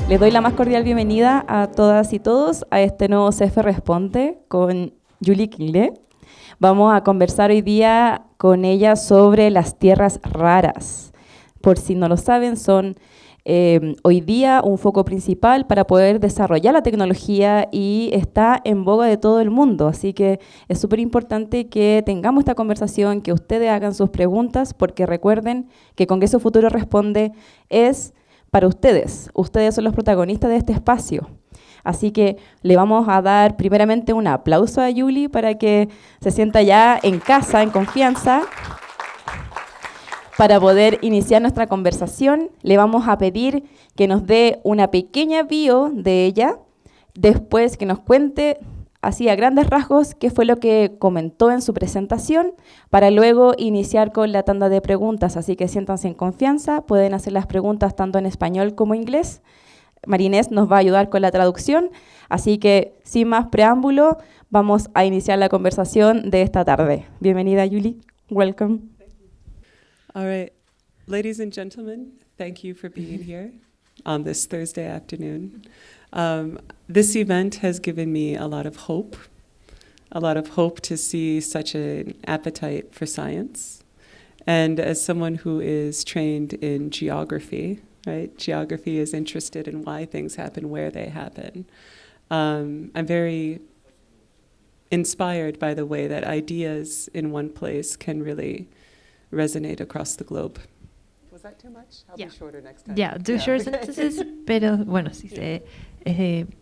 Les doy la más cordial bienvenida a todas y todos a este nuevo CF Responde con Julie Kingle. Vamos a conversar hoy día con ella sobre las tierras raras. Por si no lo saben, son hoy día un foco principal para poder desarrollar la tecnología y está en boga de todo el mundo. Así que es súper importante que tengamos esta conversación, que ustedes hagan sus preguntas, porque recuerden que Congreso Futuro Responde es para ustedes. Ustedes son los protagonistas de este espacio. Así que le vamos a dar primeramente un aplauso a Julie para que se sienta ya en casa, en confianza. Para poder iniciar nuestra conversación, le vamos a pedir que nos dé una pequeña bio de ella, después que nos cuente así a grandes rasgos qué fue lo que comentó en su presentación, para luego iniciar con la tanda de preguntas. Así que siéntanse en confianza, pueden hacer las preguntas tanto en español como en inglés. Marinés nos va a ayudar con la traducción, así que sin más preámbulo, vamos a iniciar la conversación de esta tarde. Bienvenida, Julie. Welcome. All right, ladies and gentlemen, thank you for being here on this Thursday afternoon. This event has given me a lot of hope to see such an appetite for science. And as someone who is trained in geography, right? Geography is interested in why things happen, where they happen. I'm very inspired by the way that ideas in one place can really resonate across the globe. Was that too much? I'll be shorter next time. Yeah, do short sentences, pero bueno, sí,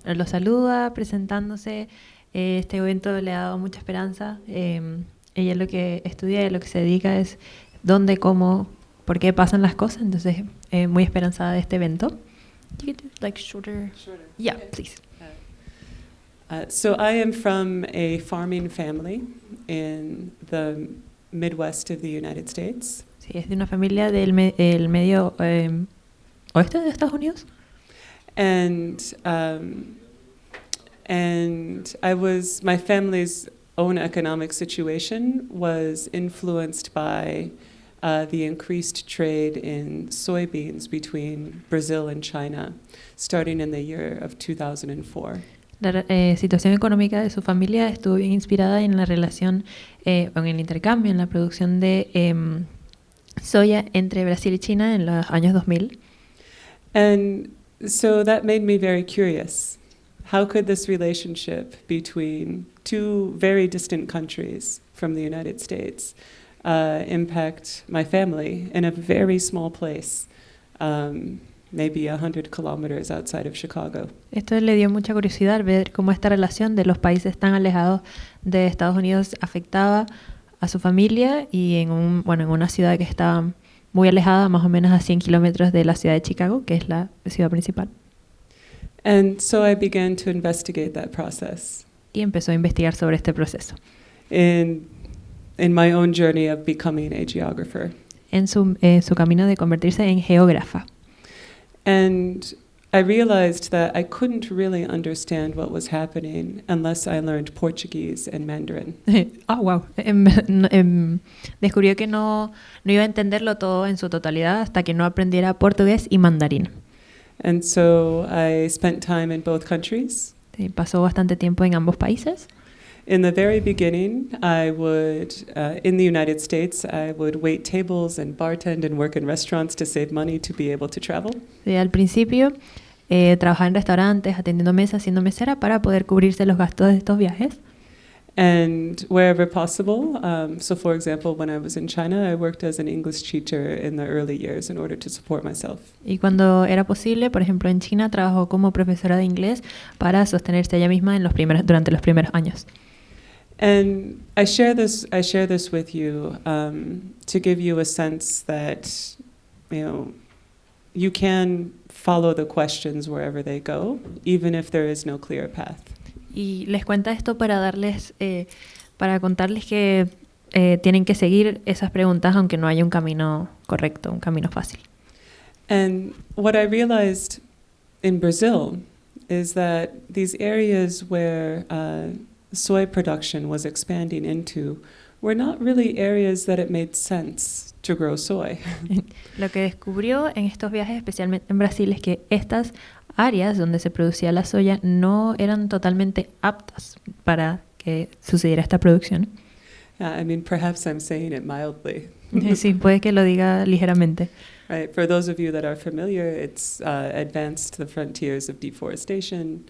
lo saluda presentándose. Este evento le ha dado mucha esperanza. Ella lo que estudia y lo que se dedica es dónde, cómo, por qué pasan las cosas. Entonces, muy esperanzada de este evento. You could do like shorter. Yeah, please. So I am from a farming family in the Midwest of the United States. Sí, es de una familia del medio oeste de Estados Unidos. And my family's own economic situation was influenced by the increased trade in soybeans between Brazil and China, starting in the year of 2004. La situación económica de su familia estuvo bien inspirada en la relación, en el intercambio, en la producción de soya entre Brasil y China en los años 2000. And so that made me very curious. How could this relationship between two very distant countries from the United States impact my family in a very small place? Maybe 100 kilometers outside of Chicago. Esto le dio mucha curiosidad ver cómo esta relación de los países tan alejados de Estados Unidos afectaba a su familia y en una ciudad que estaba muy alejada, más o menos a 100 kilómetros de la ciudad de Chicago, que es la ciudad principal. And so I began to investigate that process. Y empezó a investigar sobre este proceso. In my own journey of becoming a geographer. En su camino de convertirse en geógrafa. And I realized that I couldn't really understand what was happening unless I learned Portuguese and Mandarin. Oh, wow. Descubrió que no iba a entenderlo todo en su totalidad hasta que no aprendiera portugués y mandarín. And so I spent time in both countries. Pasó bastante tiempo en ambos países. In the very beginning, I would, in the United States, I would wait tables and bartend and work in restaurants to save money to be able to travel. Al principio, trabajaba en restaurantes, atendiendo mesas, siendo mesera para poder cubrirse los gastos de estos viajes. And wherever possible, so for example, when I was in China, I worked as an English teacher in the early years in order to support myself. Y cuando era posible, por ejemplo, en China, trabajó como profesora de inglés para sostenerse ella misma durante los primeros años. And I share this with you to give you a sense that, you can follow the questions wherever they go, even if there is no clear path. Y les cuenta esto para contarles que tienen que seguir esas preguntas aunque no haya un camino correcto, un camino fácil. And what I realized in Brazil is that these areas where soy production was expanding into were not really areas that it made sense to grow soy. Lo que descubrió en estos viajes, especialmente en Brasil, es que estas áreas donde se producía la soya no eran totalmente aptas para que sucediera esta producción. I mean, perhaps I'm saying it mildly. Sí, puede que lo diga ligeramente. Right. For those of you that are familiar, it's advanced the frontiers of deforestation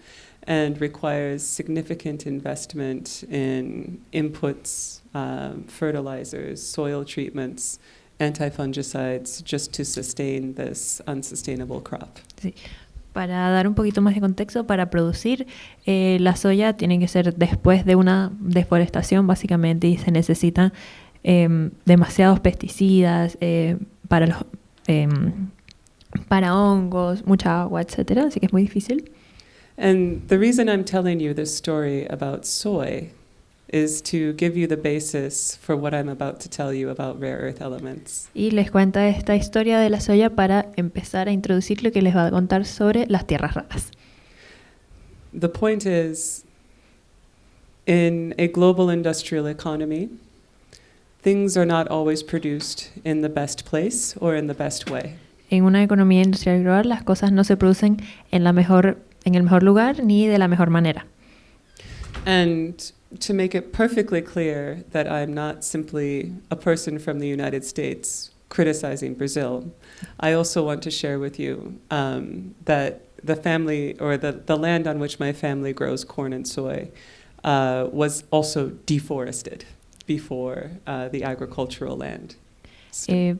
and requires significant investment in inputs, fertilizers, soil treatments, anti-fungicides, just to sustain this unsustainable crop. Sí. Para dar un poquito más de contexto, para producir la soya tiene que ser después de una deforestación básicamente y se necesitan demasiados pesticidas para hongos, mucha agua, etcétera, así que es muy difícil. And the reason I'm telling you this story about soy is to give you the basis for what I'm about to tell you about rare earth elements. Y les cuenta esta historia de la soya para empezar a introducir lo que les va a contar sobre las tierras raras. The point is, in a global industrial economy, things are not always produced in the best place or in the best way. En una economía industrial global, las cosas no se producen en el mejor lugar ni de la mejor manera. And to make it perfectly clear that I'm not simply a person from the United States criticizing Brazil, I also want to share with you that the family, or the land on which my family grows corn and soy, was also deforested before the agricultural land.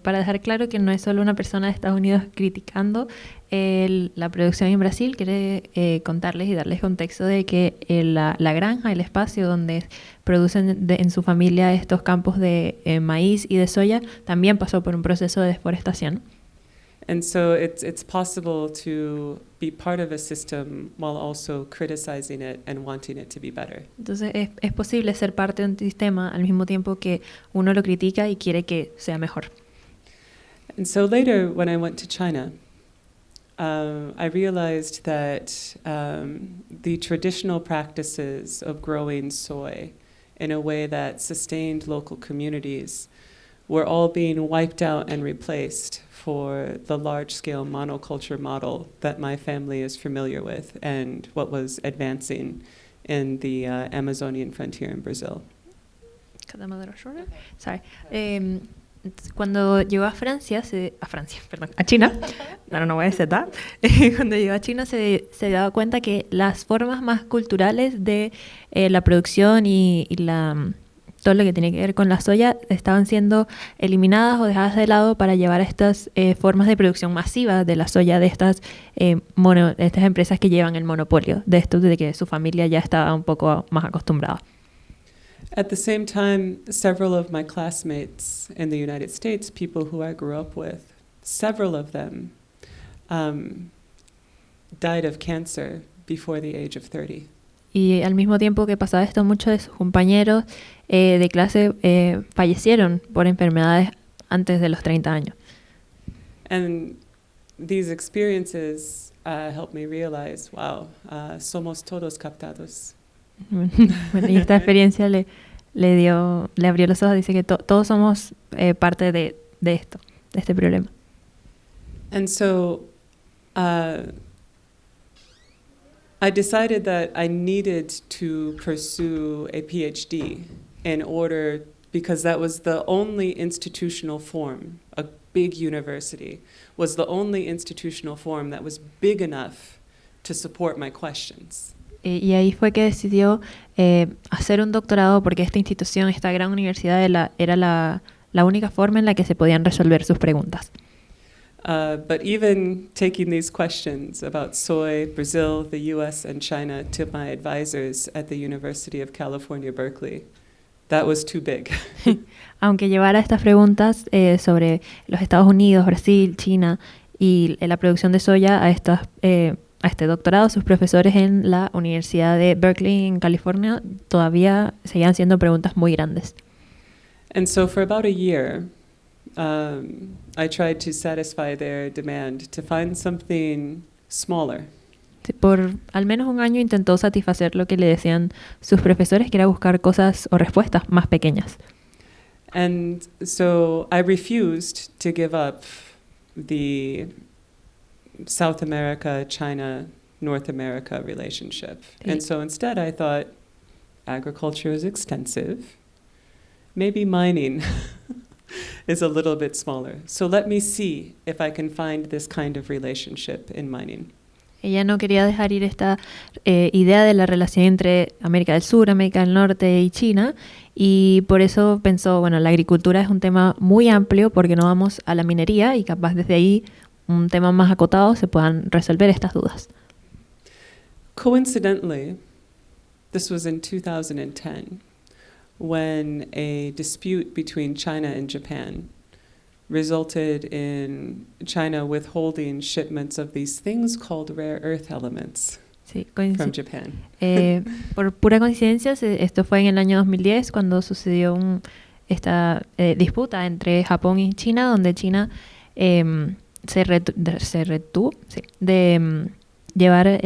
Para dejar claro que no es solo una persona de Estados Unidos criticando la producción en Brasil, quiere contarles y darles contexto de que la granja, el espacio donde producen en su familia estos campos de maíz y de soya, también pasó por un proceso de deforestación. And so it's possible to be part of a system while also criticizing it and wanting it to be better. Entonces es posible ser parte de un sistema al mismo tiempo que uno lo critica y quiere que sea mejor. And so later, when I went to China, I realized that the traditional practices of growing soy in a way that sustained local communities were all being wiped out and replaced for the large-scale monoculture model that my family is familiar with and what was advancing in the Amazonian frontier in Brazil. Sorry. Cuando llegó a China, no voy a decir that. Cuando llegó a China se daba cuenta que las formas más culturales de la producción y todo lo que tiene que ver con la soya estaban siendo eliminadas o dejadas de lado para llevar a estas formas de producción masiva de la soya de estas empresas que llevan el monopolio de esto, de que su familia ya estaba un poco más acostumbrada. At the same time, several of my classmates in the United States, people who I grew up with, several of them died of cancer before the age of 30. Y al mismo tiempo que pasaba esto, muchos de sus compañeros de clase fallecieron por enfermedades antes de los 30 años. And these experiences helped me realize, wow, somos todos captados. Bueno, y esta experiencia le abrió los ojos, dice que todos somos parte de esto, de este problema. And so I decided that I needed to pursue a PhD in order, because that was the only institutional form, a big university, was the only institutional form that was big enough to support my questions. Y ahí fue que decidió hacer un doctorado porque esta institución, esta gran universidad era la única forma en la que se podían resolver sus preguntas. But even taking these questions about soy, Brazil, the US, and China to my advisors at the University of California, Berkeley, that was too big. Aunque llevara estas preguntas sobre los Estados Unidos, Brasil, China y la producción de soya a este doctorado, sus profesores en la Universidad de Berkeley en California todavía seguían siendo preguntas muy grandes. And so for about a year, I tried to satisfy their demand to find something smaller. Por al menos un año intentó satisfacer lo que le decían sus profesores, que era buscar cosas o respuestas más pequeñas. And so I refused to give up the South America, China, North America relationship. Sí. And so instead I thought, agriculture is extensive. Maybe mining is a little bit smaller. So let me see if I can find this kind of relationship in mining. Ella no quería dejar ir esta idea de la relación entre América del Sur, América del Norte y China, y por eso pensó, bueno, la agricultura es un tema muy amplio porque no vamos a la minería y capaz desde ahí un tema más acotado se puedan resolver estas dudas. Coincidentally, this was in 2010, when a dispute between China and Japan resulted in China withholding shipments of these things called rare earth elements Sí, from Japan. por pura coincidencia, esto fue en el año 2010 cuando sucedió esta disputa entre Japón y China, donde China se retuvo de llevar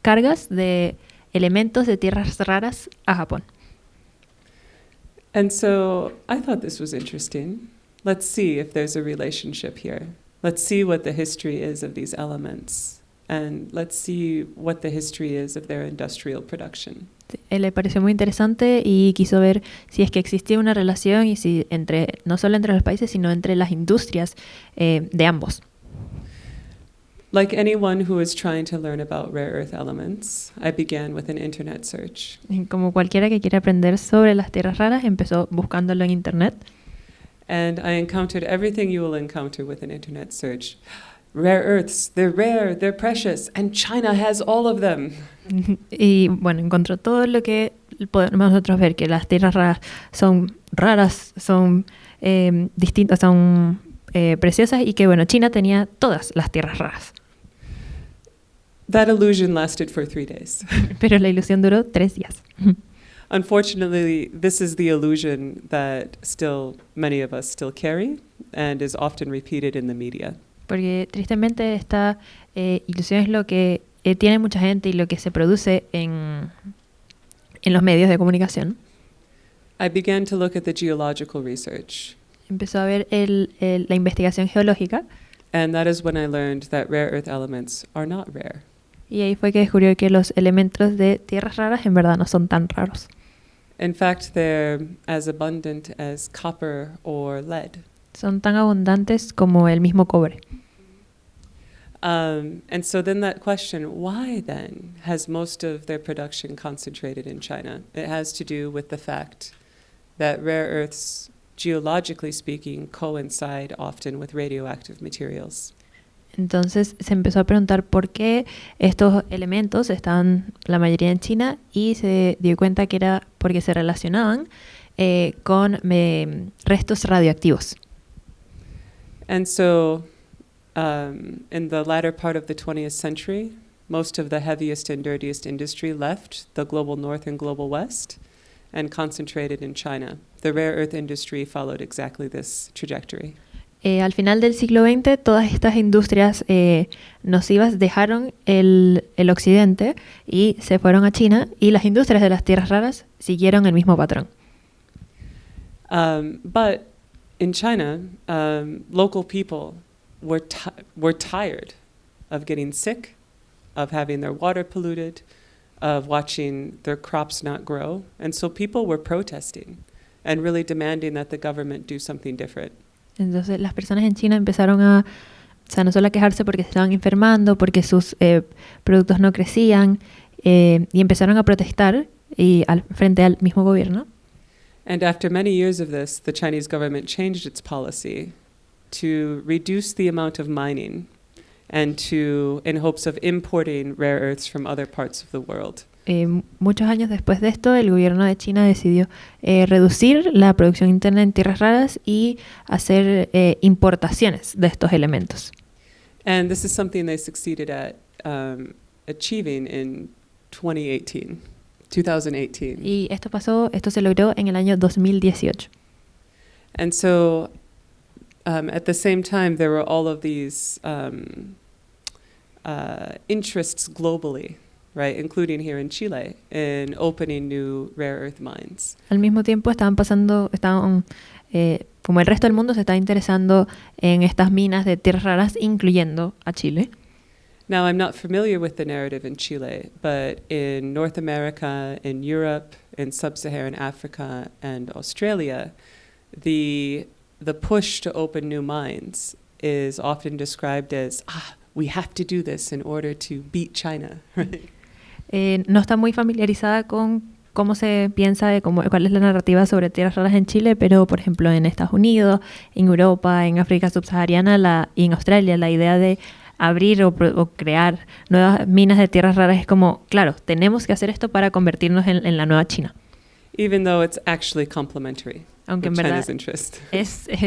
cargas de elementos de tierras raras a Japón. And so I thought this was interesting. Let's see if there's a relationship here. Let's see what the history is of these elements. And let's see what the history is of their industrial production. Le pareció muy interesante y quiso ver si es que existía una relación y si no solo entre los países, sino entre las industrias de ambos. Like anyone who is trying to learn about rare earth elements, I began with an internet search. Y como cualquiera que quiera aprender sobre las tierras raras, empezó buscándolo en internet. And I encountered everything you will encounter with an internet search. Rare earths, they're rare, they're precious, and China has all of them. Y bueno, encontró todo lo que podemos nosotros ver, que las tierras raras, son distintas, son preciosas y que bueno, China tenía todas las tierras raras. That illusion lasted for 3 days. Pero la ilusión duró 3 días. Unfortunately, this is the illusion that still many of us still carry and is often repeated in the media. Porque tristemente esta ilusión es lo que tiene mucha gente y lo que se produce en los medios de comunicación. I began to look at the geological research. Empezó a ver la investigación geológica. And that is when I learned that rare earth elements are not rare. Y ahí fue que descubrió que los elementos de tierras raras en verdad no son tan raros. In fact, they're as abundant as copper or lead. Son tan abundantes como el mismo cobre. And so then that question, why then has most of their production concentrated in China? It has to do with the fact that rare earths, geologically speaking, coincide often with radioactive materials. Entonces se empezó a preguntar por qué estos elementos estaban la mayoría en China y se dio cuenta que era porque se relacionaban con restos radioactivos. And so in the latter part of the 20th century, most of the heaviest and dirtiest industry left the global north and global west and concentrated in China. The rare earth industry followed exactly this trajectory. Al final del siglo XX, todas estas industrias nocivas dejaron el occidente y se fueron a China, y las industrias de las tierras raras siguieron el mismo patrón. But in China, local people were tired of getting sick, of having their water polluted, of watching their crops not grow. And so people were protesting and really demanding that the government do something different. Entonces las personas en China empezaron no solo a quejarse porque se estaban enfermando, porque sus productos no crecían, y empezaron a protestar frente al mismo gobierno. And after many years of this, the Chinese government changed its policy to reduce the amount of mining and in hopes of importing rare earths from other parts of the world. Muchos años después de esto, el gobierno de China decidió reducir la producción interna en tierras raras y hacer importaciones de estos elementos. And this is something they succeeded at achieving in 2018. Y esto se logró en el año 2018. And so at the same time, there were all of these interests globally right, including here in Chile, in opening new rare earth mines. Al mismo tiempo estaban, como el resto del mundo, se está interesando en estas minas de tierras raras, incluyendo a Chile. Now, I'm not familiar with the narrative in Chile, but in North America, in Europe, in Sub-Saharan Africa, and Australia, the push to open new mines is often described as, we have to do this in order to beat China, right? No está muy familiarizada con cómo se piensa de cuál es la narrativa sobre tierras raras en Chile, pero por ejemplo en Estados Unidos, en Europa, en África subsahariana y en Australia, la idea de abrir o crear nuevas minas de tierras raras es como, claro, tenemos que hacer esto para convertirnos en la nueva China. Even though it's actually complementary Aunque en with verdad China's interest.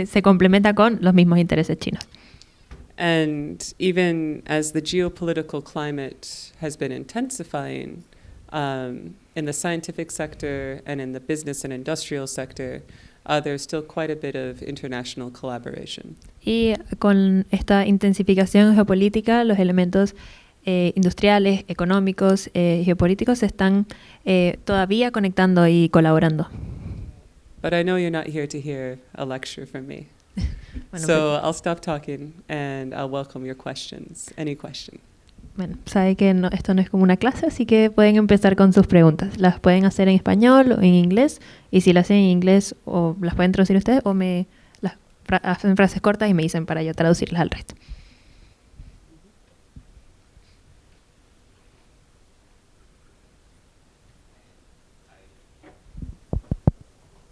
se complementa con los mismos intereses chinos. And even as the geopolitical climate has been intensifying in the scientific sector and in the business and industrial sector, there's still quite a bit of international collaboration. Y con esta intensificación geopolítica, los elementos industriales, económicos, geopolíticos se están todavía conectando y colaborando. But I know you're not here to hear a lecture from me. Bueno, So I'll stop talking and I'll welcome your questions. Any question? Bueno, sabe que esto no es como una clase, así que pueden empezar con sus preguntas. Las pueden hacer en español o en inglés, y si las hacen en inglés o las pueden traducir ustedes o hacen frases cortas y me dicen para yo traducirlas al resto.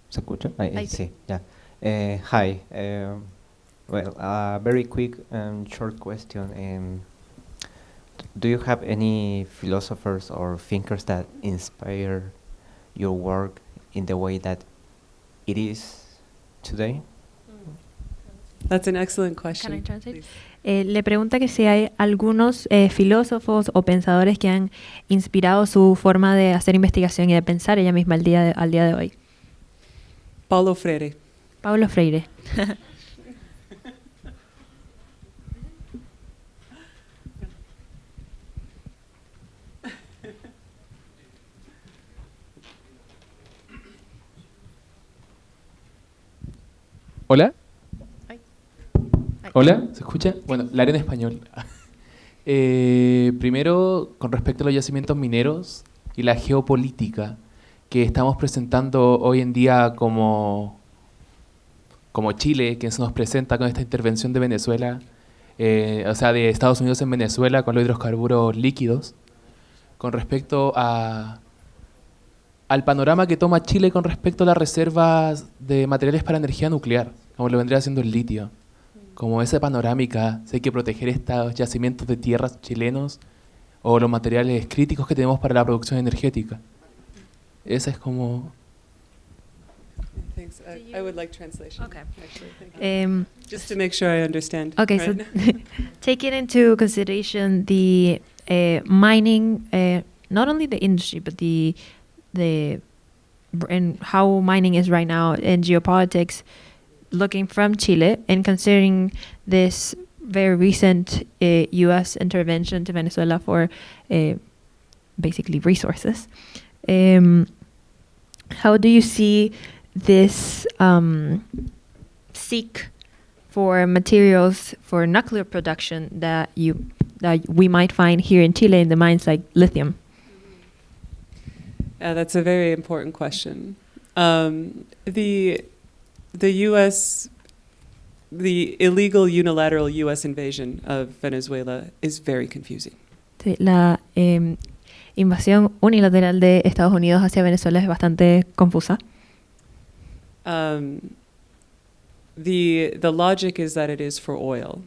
¿Se escucha? Ahí Sí, ya. Hi. Well, a very quick and short question. Do you have any philosophers or thinkers that inspire your work in the way that it is today? That's an excellent question. Can I translate? Please. Le pregunta que si hay algunos filósofos o pensadores que han inspirado su forma de hacer investigación y de pensar ella misma al día de hoy. Paulo Freire. Paulo Freire. ¿Hola? Ay. ¿Hola? ¿Se escucha? Bueno, la haré en español. Primero, con respecto a los yacimientos mineros y la geopolítica que estamos presentando hoy en día como Chile, que se nos presenta con esta intervención de Venezuela, o sea, de Estados Unidos en Venezuela con los hidrocarburos líquidos, con respecto al panorama que toma Chile con respecto a las reservas de materiales para energía nuclear, como lo vendría haciendo el litio. Como esa panorámica, si hay que proteger estos yacimientos de tierras chilenos o los materiales críticos que tenemos para la producción energética. Esa es como... Thanks. I would like translation. Okay. Actually, thank you. Just to make sure I understand. Okay, right? so taking into consideration the mining, not only the industry, but and how mining is right now in geopolitics, looking from Chile and considering this very recent U.S. intervention to Venezuela for basically resources. How do you see this seek for materials for nuclear production that we might find here in Chile in the mines like lithium? That's a very important question. The U.S., the illegal unilateral U.S. invasion of Venezuela is very confusing. Sí, la invasión unilateral de Estados Unidos hacia Venezuela es bastante confusa. The logic is that it is for oil,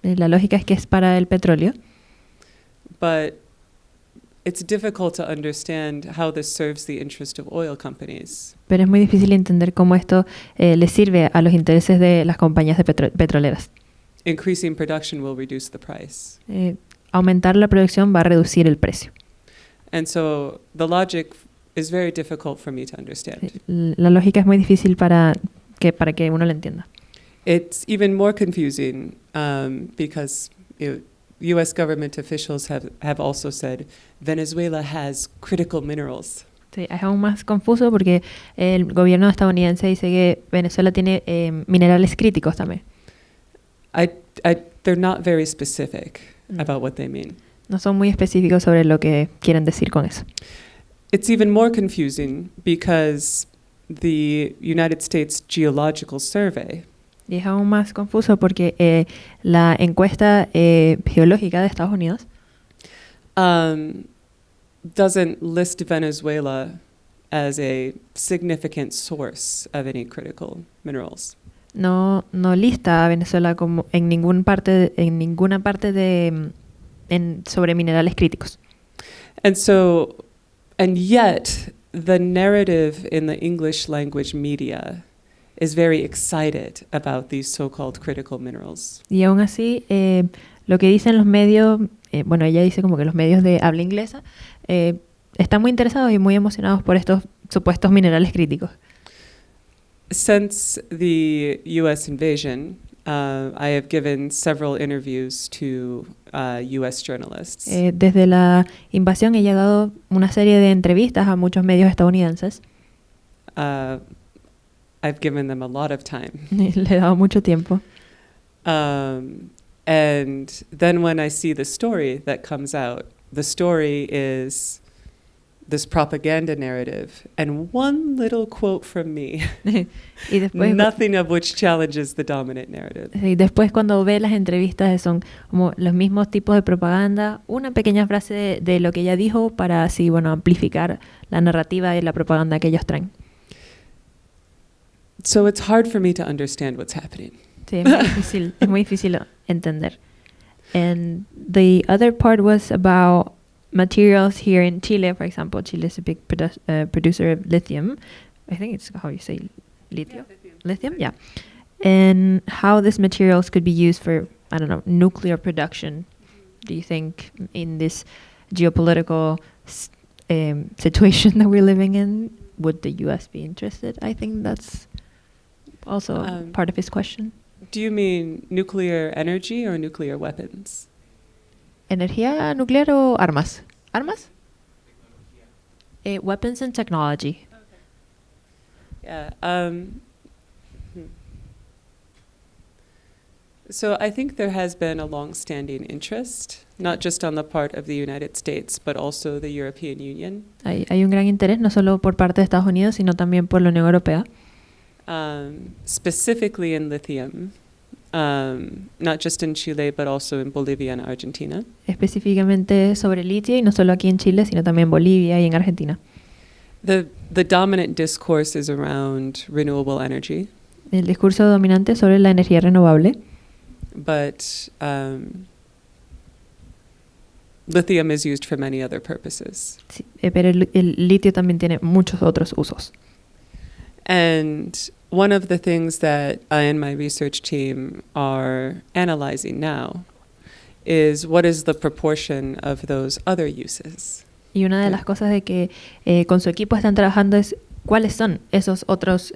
La lógica es que es para el petróleo, but it's difficult to understand how this serves the interest of oil companies. pero es muy difícil entender cómo esto le sirve a los intereses de las compañías de petroleras. Increasing production will reduce the price. Aumentar la producción va a reducir el precio. And so the logic is very difficult for me to understand. La lógica es muy difícil para que uno la entienda. It's even more confusing because U.S. government officials have also said Venezuela has critical minerals. Sí, es aún más confuso porque el gobierno estadounidense dice que Venezuela tiene minerales críticos también. They're not very specific Mm. about what they mean. No son muy específicos sobre lo que quieren decir con eso. It's even more confusing because the United States Geological Survey Y es aún más confuso porque la encuesta geológica de Estados Unidos doesn't list Venezuela as a significant source of any critical minerals. no lista a Venezuela como en ninguna parte sobre minerales críticos. And yet, the narrative in the English language media is very excited about these so-called critical minerals. Y aún así, lo que dicen los medios, bueno, ella dice como que los medios de habla inglesa están muy interesados y muy emocionados por estos supuestos minerales críticos. Since the U.S. invasion, I have given several interviews to U.S. journalists. Desde la invasión ella ha dado una serie de entrevistas a muchos medios estadounidenses. I've given them a lot of time. Le he dado mucho tiempo. And then when I see the story that comes out, the story is this propaganda narrative and one little quote from me, Y después, nothing of which challenges the dominant narrative. y después cuando ve las entrevistas son como los mismos tipos de propaganda, una pequeña frase de lo que ella dijo para así, bueno, amplificar la narrativa y la propaganda que ellos traen. So it's hard for me to understand what's happening. Sí, es muy difícil entender. And the other part was about materials here in Chile, for example. Chile is a big producer of lithium. I think it's how you say lithium. Lithium, yeah. And how these materials could be used for, I don't know, nuclear production. Do you think in this geopolitical situation that we're living in, would the U.S. be interested? I think that's also part of his question. Do you mean nuclear energy or nuclear weapons? ¿Energía nuclear o armas? ¿Armas? Weapons and technology. Yeah. So I think there has been a long-standing interest, not just on the part of the United States, but also the European Union. Hay un gran interés, no solo por parte de Estados Unidos, sino también por la Unión Europea. Specifically in lithium, not just in Chile, but also in Bolivia and Argentina. Específicamente sobre litio, y no solo aquí en Chile, sino también en Bolivia y en Argentina. The dominant discourse is around renewable energy, El discurso dominante sobre la energía renovable, but lithium is used for many other purposes. sí, pero el litio también tiene muchos otros usos. And one of the things that I and my research team are analyzing now is what is the proportion of those other uses. Y una de las cosas de que con su equipo están trabajando es cuáles son esos otros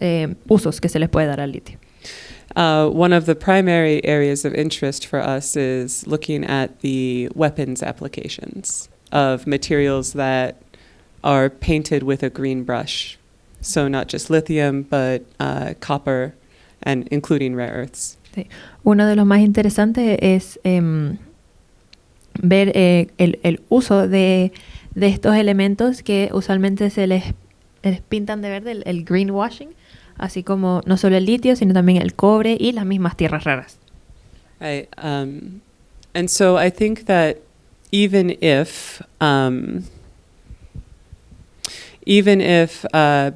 usos que se les puede dar al litio. One of the primary areas of interest for us is looking at the weapons applications of materials that are painted with a green brush. So not just lithium, but copper, and including rare earths. Sí. Uno de los más interesantes es ver el uso de estos elementos que usualmente se les pintan de verde, el greenwashing, así como no solo el litio, sino también el cobre y las mismas tierras raras. Right. And so I think that even if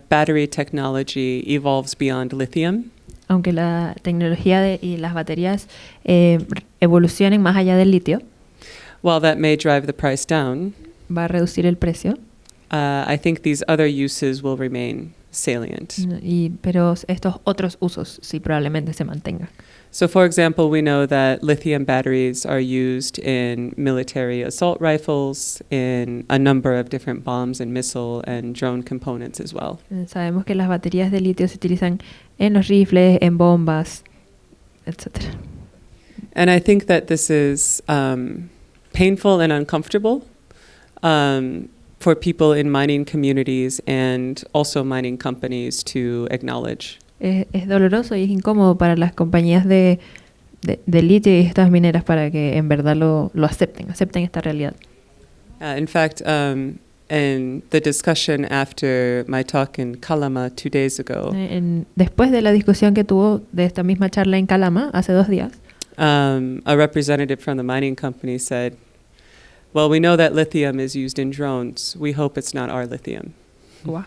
battery technology evolves beyond lithium, aunque la tecnología y las baterías evolucionen más allá del litio, while that may drive the price down, va a reducir el precio. I think these other uses will remain salient. Pero estos otros usos sí probablemente se mantengan. So, for example, we know that lithium batteries are used in military assault rifles, in a number of different bombs and missile and drone components as well. Sabemos que las baterías de litio se utilizan en los rifles, en bombas, etc. And I think that this is painful and uncomfortable for people in mining communities and also mining companies to acknowledge. Es doloroso y es incómodo para las compañías de litio y estas mineras para que en verdad lo acepten esta realidad. In fact, in the discussion after my talk in Kalama 2 days ago, Después de la discusión que tuvo de esta misma charla en Calama hace 2 días, a representative from the mining company said, well, we know that lithium is used in drones. We hope it's not our lithium. Lo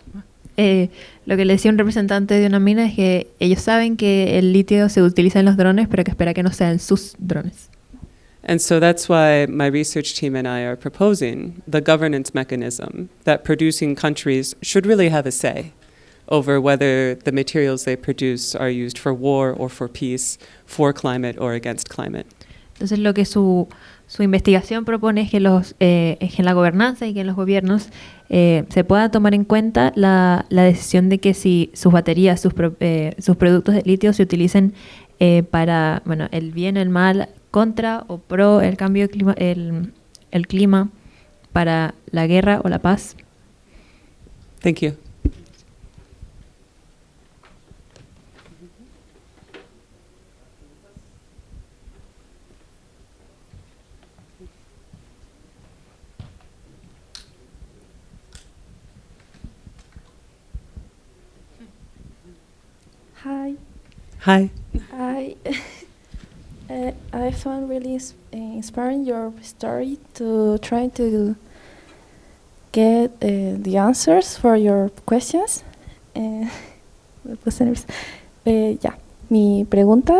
que le decía un representante de una mina es que ellos saben que el litio se utiliza en los drones, pero que espera que no sean sus drones. And so that's why my research team and I are proposing the governance mechanism that producing countries should really have a say over whether the materials they produce are used for war or for peace, for climate or against climate. Entonces lo que su investigación propone es que en la gobernanza y que en los gobiernos se pueda tomar en cuenta la decisión de que si sus baterías, sus productos de litio se utilicen para el bien, el mal, contra o pro el cambio de el clima, para la guerra o la paz. Thank you. Hi. Hi. I found really inspiring your story to try to get the answers for your questions. Me puse nerviosa. Ya, mi pregunta,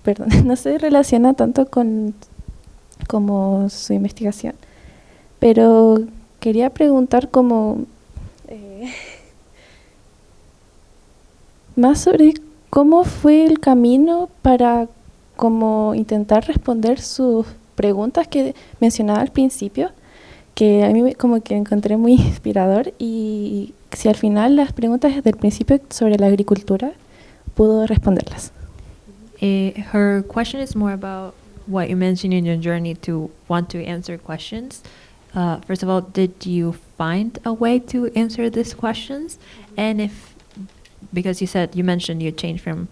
perdón, no se relaciona tanto con como su investigación, pero quería preguntar como más sobre cómo fue el camino para como intentar responder sus preguntas que mencionaba al principio, que a mí como que encontré muy inspirador, y si al final las preguntas del principio sobre la agricultura pudo responderlas. Her question is more about what you mentioned in your journey to want to answer questions. First of all, did you find a way to answer these questions? And if, because you mentioned you changed from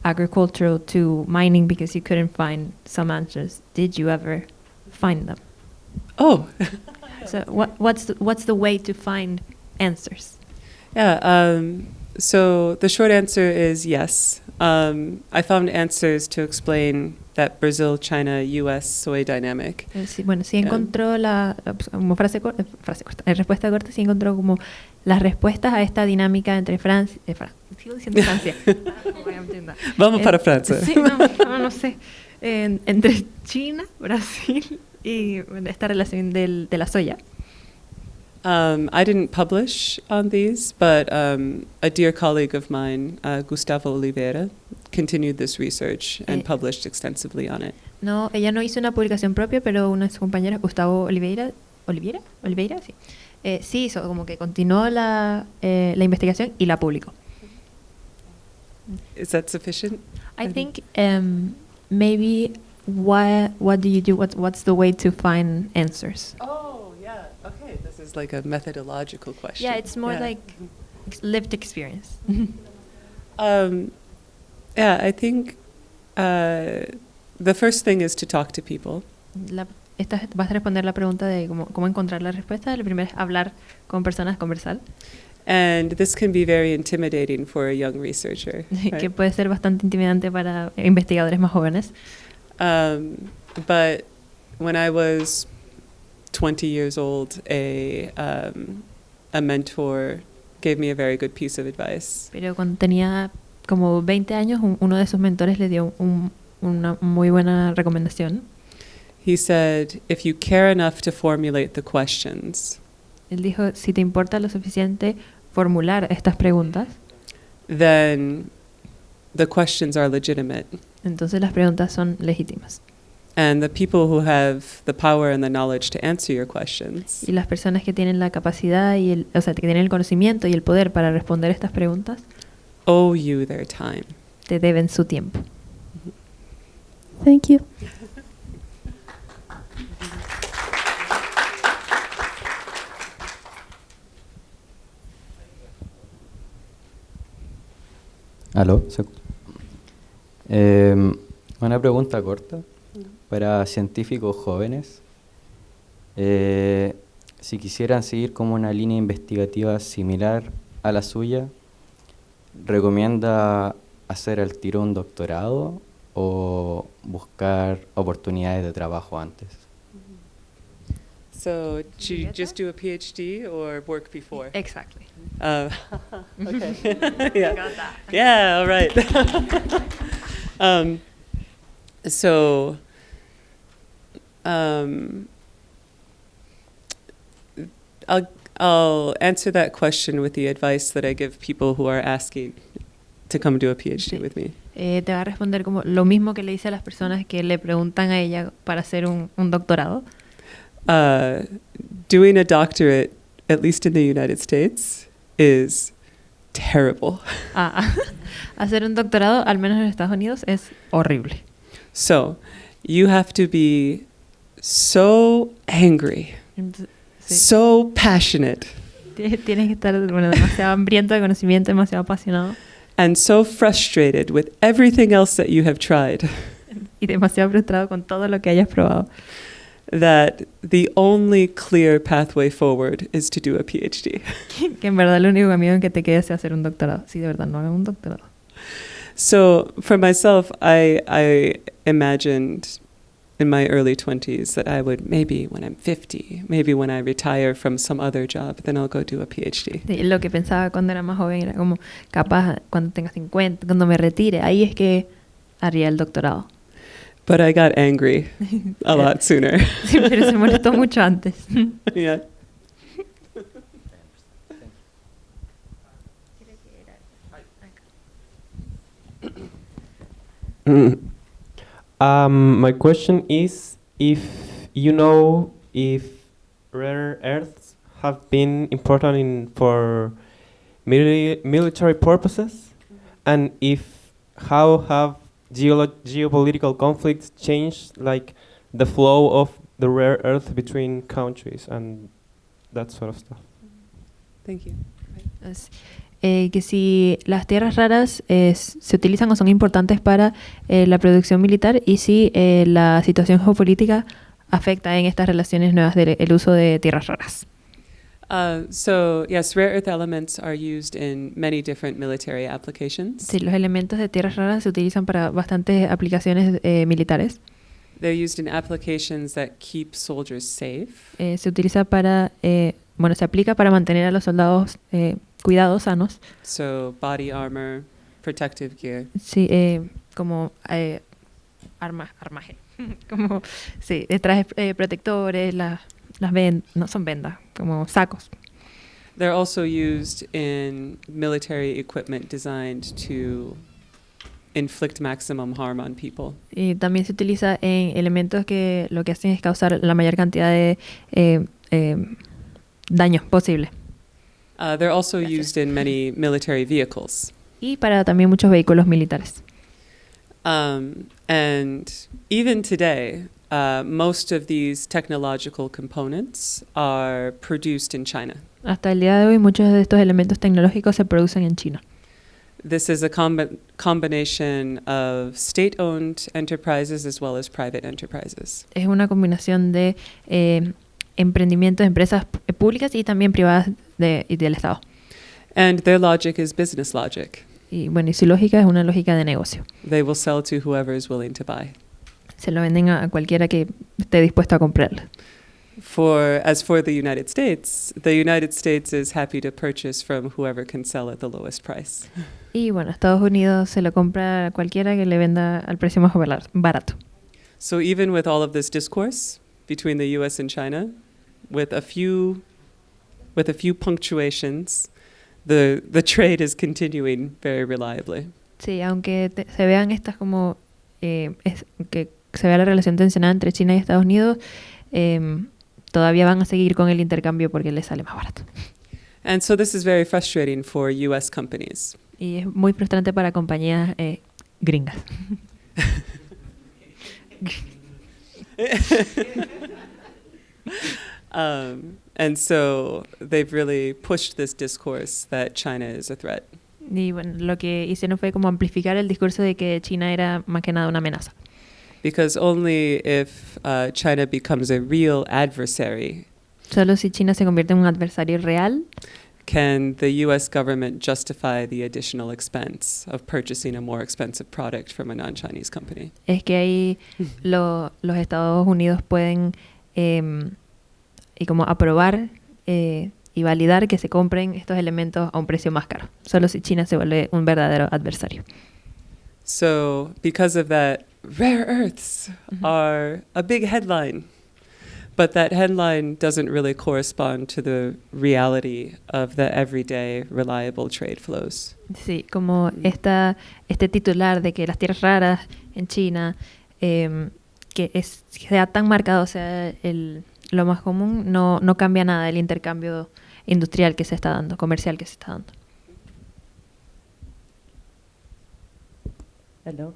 agricultural to mining because you couldn't find some answers, did you ever find them? Oh. So what's the way to find answers? Yeah, so the short answer is yes. I found answers to explain that Brazil, China, US soy dynamic. Sí encontró como respuesta corta, sí encontró como las respuestas a esta dinámica entre Francia, sigo diciendo Francia. Vamos para Francia. Sí, no sé. Entre China, Brasil y esta relación de la soya. I didn't publish on these, but a dear colleague of mine, Gustavo Oliveira, continued this research and published extensively on it. No, ella no hizo una publicación propia, pero una de sus compañeras, Gustavo Oliveira, sí. Sí hizo, como que continuó la investigación y la publicó. Is that sufficient? I think maybe what do you do? What's the way to find answers? Oh, yeah. Okay, this is like a methodological question. Yeah, it's more like lived experience. Yeah, I think the first thing is to talk to people. Vas a responder la pregunta de cómo encontrar la respuesta. Lo primero es hablar con personas, conversar. And this can be very intimidating for a young researcher. Right? Que puede ser bastante intimidante para investigadores más jóvenes. But when I was 20 years old, a mentor gave me a very good piece of advice. Pero cuando tenía como 20 años, uno de sus mentores le dio una muy buena recomendación. He said, if you care enough to formulate the questions, él dijo, si te importa lo suficiente formular estas preguntas, then the questions are legitimate. Entonces las preguntas son legítimas. And the people who have the power and the knowledge to answer your questions, y las personas que tienen la capacidad y que tienen el conocimiento y el poder para responder estas preguntas, owe you their time. Te deben su tiempo. Thank you. Aló. Una pregunta corta para científicos jóvenes. Si quisieran seguir como una línea investigativa similar a la suya, ¿recomienda hacer al tiro un doctorado o buscar oportunidades de trabajo antes? So, do you just do a PhD or work before? Exactly. Okay. Yeah. Yeah, all right. So, I'll answer that question with the advice that I give people who are asking to come do a PhD with me. Te va a responder como lo mismo que le dice a las personas que le preguntan a ella para hacer un doctorado. Doing a doctorate, at least in the United States, is terrible. Hacer un doctorado, al menos en Estados Unidos, es horrible. So, you have to be so angry, Entonces, sí. so passionate, Tienes que estar demasiado hambriento de conocimiento, demasiado apasionado and so frustrated with everything else that you have tried y demasiado frustrado con todo lo que hayas probado. that the only clear pathway forward is to do a PhD. Que en verdad el único camino en que te quede es hacer un doctorado. Sí, de verdad, no hagan un doctorado. So for myself, I imagined in my early 20s that I would maybe when I'm 50, maybe when I retire from some other job, then I'll go do a PhD. Sí, lo que pensaba cuando era más joven era como, capaz cuando tenga 50, cuando me retire, ahí es que haría el doctorado. But I got angry a lot sooner. Sí, pero se molestó mucho antes. Yeah. My question is if you know if rare earths have been important for military purposes, and if how have geopolitical conflicts changed like the flow of the rare earth between countries and that sort of stuff. Thank you. Que si las tierras raras se utilizan o son importantes para la producción militar y si la situación geopolítica afecta en estas relaciones nuevas del uso de tierras raras. So yes, rare earth elements are used in many different military applications. Sí, los elementos de tierras raras se utilizan para bastantes aplicaciones militares. They're used in applications that keep soldiers safe. Se utiliza para, se aplica para mantener a los soldados cuidados, sanos. So body armor, protective gear. Sí, como armaje. Como, sí, trajes protectores, las no son vendas, como sacos. They're also used in military equipment designed to inflict maximum harm on people. Y también se utiliza en elementos que lo que hacen es causar la mayor cantidad de daños posible. They're also used in many military vehicles. Y para también muchos vehículos militares. And even today, most of these technological components are produced in China. Hasta el día de hoy muchos de estos elementos tecnológicos se producen en China. This is a combination of state-owned enterprises as well as private enterprises. Es una combinación de emprendimientos de empresas públicas y también privadas y del Estado. And their logic is business logic. Y bueno, y su lógica es una lógica de negocio. They will sell to whoever is willing to buy. Se lo venden a cualquiera que esté dispuesto a comprarlo. As for the United States is happy to purchase from whoever can sell at the lowest price. Y bueno, Estados Unidos se lo compra a cualquiera que le venda al precio más barato. So even with all of this discourse between the US and China, with a few punctuations, the trade is continuing very reliably. Sí, aunque se vean estas como que se vea la relación tensionada entre China y Estados Unidos, todavía van a seguir con el intercambio porque les sale más barato. And so this is very frustrating for US companies. Y es muy frustrante para compañías gringas. And so they've really pushed this discourse that China is a threat. Y bueno, lo que hicieron fue como amplificar el discurso de que China era más que nada una amenaza. Because only if China becomes a real adversary Solo si China se convierte en un adversario real, can the US government justify the additional expense of purchasing a more expensive product from a non-Chinese company. es que ahí los Estados Unidos pueden y como aprobar y validar que se compren estos elementos a un precio más caro. Solo si China se vuelve un verdadero adversario. So because of that, rare earths are a big headline. But that headline doesn't really correspond to the reality of the everyday reliable trade flows. Sí, como este titular de que las tierras raras en China, que sea tan marcado, o sea, lo más común, no cambia nada el intercambio industrial que se está dando, comercial que se está dando. Hello.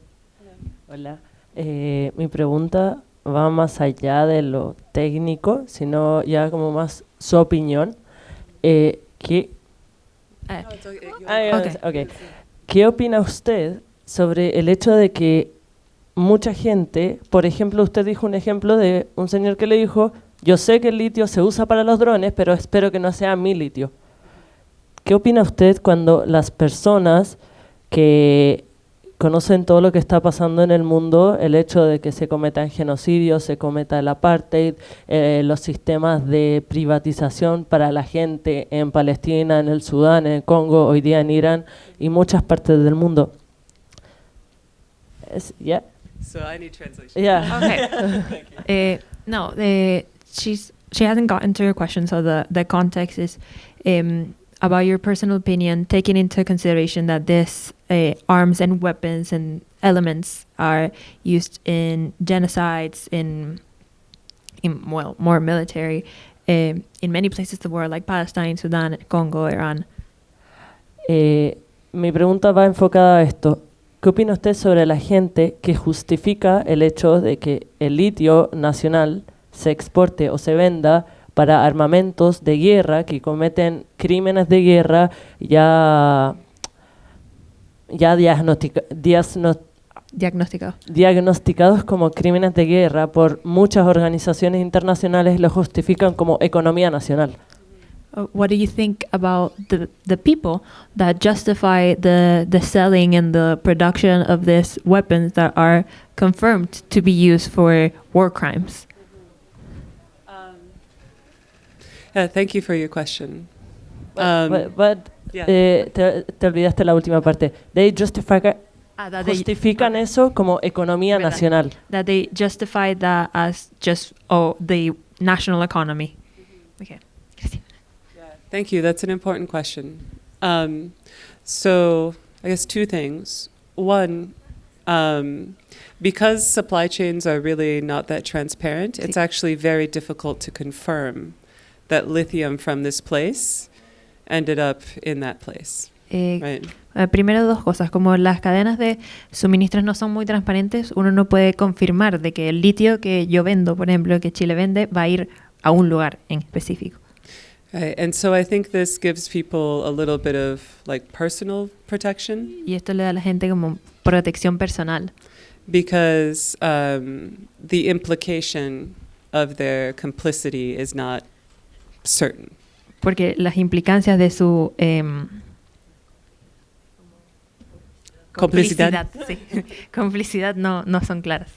Hola. Mi pregunta va más allá de lo técnico, sino ya como más su opinión. ¿Qué opina usted sobre el hecho de que mucha gente, por ejemplo, usted dijo un ejemplo de un señor que le dijo, yo sé que el litio se usa para los drones, pero espero que no sea mi litio? ¿Qué opina usted cuando las personas que conocen todo lo que está pasando en el mundo, el hecho de que se cometan genocidios, se cometa el apartheid, los sistemas de privatización para la gente en Palestina, en el Sudán, en el Congo, hoy día en Irán y muchas partes del mundo? Yeah. So I need translation. Yeah. Okay. No, she hasn't gotten to your question, so the context is about your personal opinion, taking into consideration that this arms and weapons and elements are used in genocides, in more military, in many places of the world, like Palestine, Sudan, Congo, Iran. Mi pregunta va enfocada a esto. ¿Qué opina usted sobre la gente que justifica el hecho de que el litio nacional se exporte o se venda para armamentos de guerra que cometen crímenes de guerra ya diagnosticados como crímenes de guerra por muchas organizaciones internacionales, lo justifican como economía nacional? What do you think about the people that justify the selling and the production of these weapons that are confirmed to be used for war crimes? Thank you for your question. But yeah. te olvidaste la última parte. They justifican eso como economía nacional. That they justify that as just the national economy. Okay. Thank you. That's an important question. So I guess two things. One, because supply chains are really not that transparent, it's actually very difficult to confirm that lithium from this place ended up in that place. Right? Primero, dos cosas. Como las cadenas de suministros no son muy transparentes, uno no puede confirmar de que el litio que yo vendo, por ejemplo, que Chile vende, va a ir a un lugar en específico. Right. And so I think this gives people a little bit of like personal protection. Y esto le da a la gente como protección personal. Because the implication of their complicity is not certain. Porque las implicancias de su complicidad no son claras.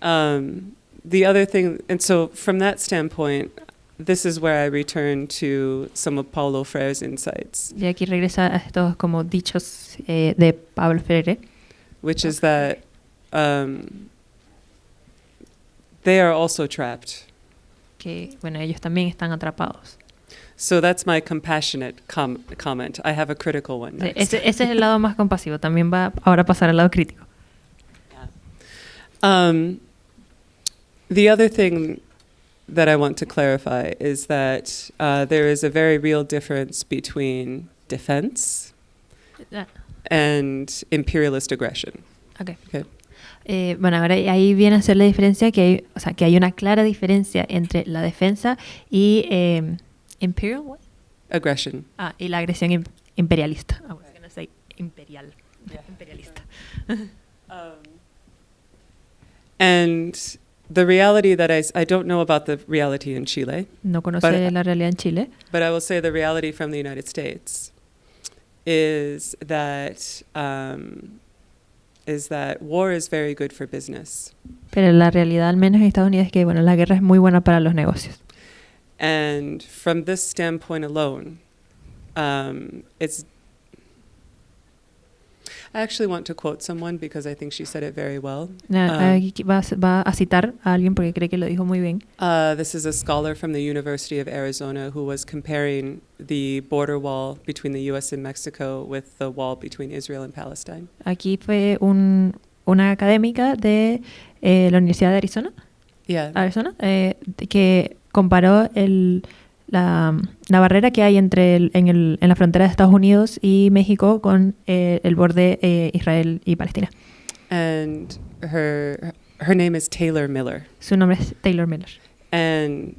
The other thing, and so from that standpoint, this is where I return to some of Paulo Freire's insights. Y aquí regresa a estos como dichos de Paulo Freire. Which is that they are also trapped. Que, bueno, ellos también están atrapados. So that's my compassionate comment. I have a critical one next. Ese es el lado más compasivo. También va ahora a pasar al lado crítico. Yeah. The other thing that I want to clarify is that there is a very real difference between defense and imperialist aggression. Okay. Okay. Bueno, ahora ahí viene a ser la diferencia que hay una clara diferencia entre la defensa y imperial aggression. Y la agresión imperialista. imperial, imperialista. And the reality that I don't know about the reality in Chile, No conoce But- la realidad en Chile, but I will say the reality from the United States is that war is very good for business. pero la realidad al menos en Estados Unidos es que bueno, la guerra es muy buena para los negocios. And from this standpoint alone, it's. I actually want to quote someone because I think she said it very well. Aquí va a citar a alguien porque cree que lo dijo muy bien. This is a scholar from the University of Arizona who was comparing the border wall between the U.S. and Mexico with the wall between Israel and Palestine. Aquí fue una académica de la Universidad de Arizona, Yeah. que comparó la barrera que hay en la frontera de Estados Unidos y México con el borde Israel y Palestina. And her name is Taylor Miller. Su nombre es Taylor Miller. And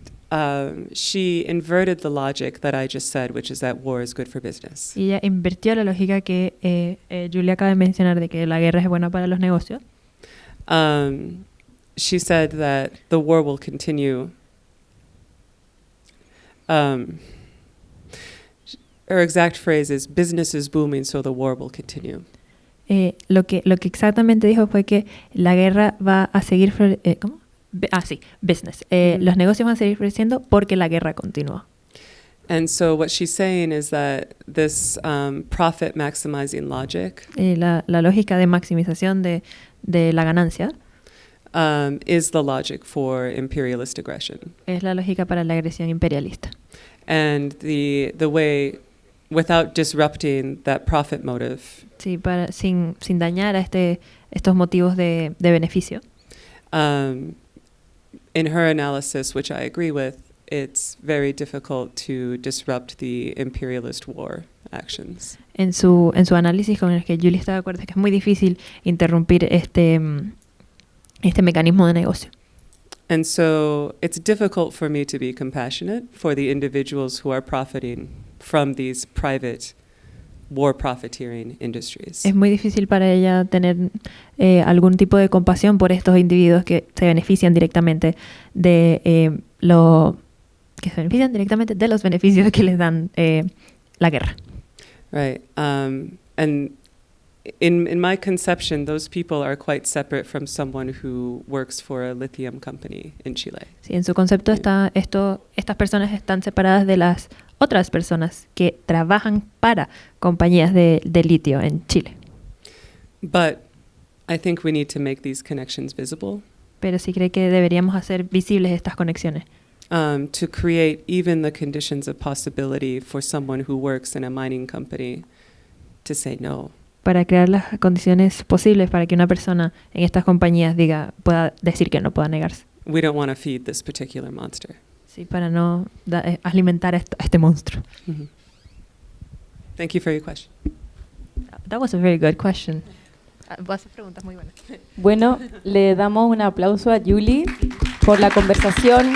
she inverted the logic that I just said, which is that war is good for business. Y ella invirtió la lógica que Julia acaba de mencionar de que la guerra es buena para los negocios. She said that the war will continue. Her exact phrase is, business is booming, so the war will continue. Lo que exactamente dijo fue que la guerra va a seguir ¿cómo? Business. Los negocios van a seguir floreciendo porque la guerra continúa. And so what she's saying is that this profit maximizing logic La lógica de maximización de la ganancia is the logic for imperialist aggression. es la lógica para la agresión imperialista. And the way, without disrupting that profit motive, Sí, sin dañar a estos motivos de beneficio. in her analysis, which I agree with, it's very difficult to disrupt the imperialist war actions. En su análisis con el que Julie está de acuerdo es que es muy difícil interrumpir este mecanismo de negocio. And so it's difficult for me to be compassionate for the individuals who are profiting from these private war profiteering industries. Es muy difícil para ella tener algún tipo de compasión por estos individuos que se benefician directamente de los beneficios que les dan la guerra. Right. And in my conception, those people are quite separate from someone who works for a lithium company in Chile. Sí, en su concepto estas personas están separadas de las otras personas que trabajan para compañías de litio en Chile. But I think we need to make these connections visible. Pero sí cree que deberíamos hacer visibles estas conexiones. To create even the conditions of possibility for someone who works in a mining company to say no. Para crear las condiciones posibles para que una persona en estas compañías pueda decir que no, pueda negarse. We don't want to feed this particular monster. Sí, para no alimentar a este monstruo. Mm-hmm. Thank you for your question. That was a very good question. Vas a hacer preguntas muy buenas. Bueno, le damos un aplauso a Julie por la conversación.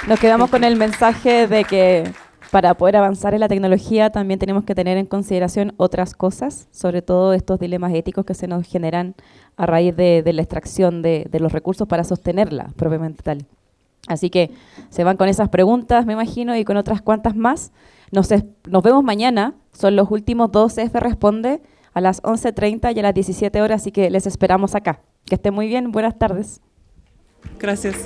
Nos quedamos con el mensaje de que para poder avanzar en la tecnología también tenemos que tener en consideración otras cosas, sobre todo estos dilemas éticos que se nos generan a raíz de la extracción de los recursos para sostenerla propiamente tal. Así que se van con esas preguntas, me imagino, y con otras cuantas más. Nos vemos mañana, son los últimos 2 CF Responde a las 11:30 y a las 17 horas, así que les esperamos acá. Que estén muy bien, buenas tardes. Gracias.